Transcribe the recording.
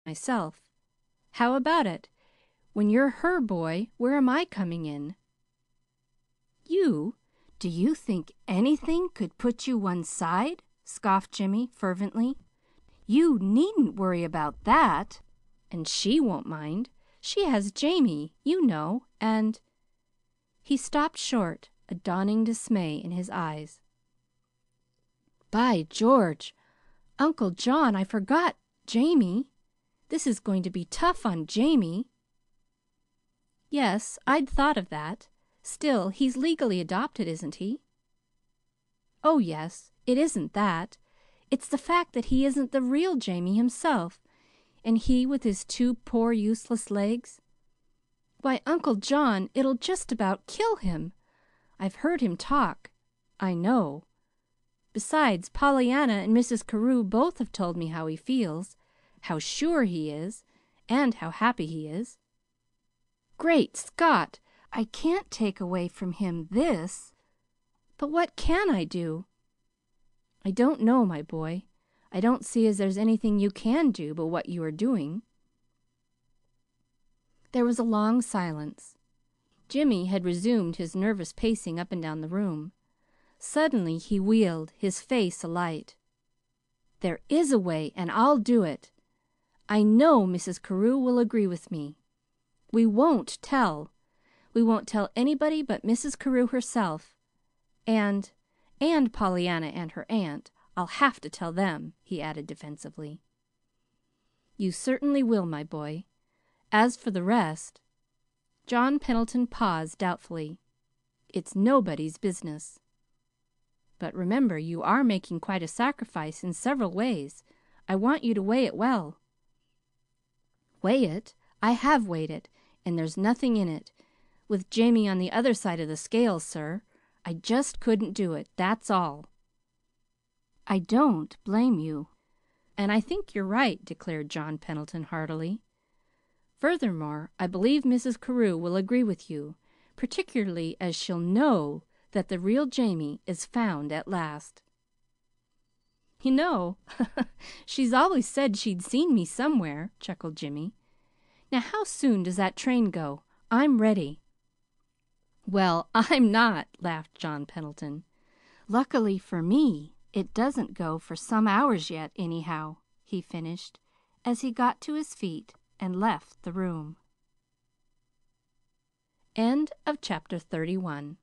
myself. How about it? When you're her boy, where am I coming in?" "You? Do you think anything could put you one side?" scoffed Jimmy fervently. "You needn't worry about that. And she won't mind. She has Jamie, you know, and—" He stopped short, a dawning dismay in his eyes. "By George! Uncle John, I forgot Jamie. This is going to be tough on Jamie." "Yes, I'd thought of that. Still, he's legally adopted, isn't he?" "Oh, yes. It isn't that. It's the fact that he isn't the real Jamie himself, and he with his two poor useless legs. Why, Uncle John, it'll just about kill him. I've heard him talk. I know. Besides, Pollyanna and Mrs. Carew both have told me how he feels, how sure he is, and how happy he is. Great Scott! I can't take away from him this. But what can I do?" "I don't know, my boy. I don't see as there's anything you can do but what you are doing." There was a long silence. Jimmy had resumed his nervous pacing up and down the room. Suddenly he wheeled, his face alight. "There is a way, and I'll do it. I know Mrs. Carew will agree with me. We won't tell. We won't tell anybody but Mrs. Carew herself. And Pollyanna and her aunt. I'll have to tell them," he added defensively. "You certainly will, my boy. As for the rest—" John Pendleton paused doubtfully. "It's nobody's business. But remember, you are making quite a sacrifice in several ways. I want you to weigh it well." "Weigh it? I have weighed it, and there's nothing in it. With Jamie on the other side of the scales, sir, I just couldn't do it, that's all." "I don't blame you, and I think you're right," declared John Pendleton heartily. "Furthermore, I believe Mrs. Carew will agree with you, particularly as she'll know that the real Jamie is found at last." "You know, she's always said she'd seen me somewhere," chuckled Jimmy. "Now, how soon does that train go? I'm ready." "Well, I'm not," laughed John Pendleton. "Luckily for me, it doesn't go for some hours yet, anyhow," he finished, as he got to his feet and left the room. Chapter 32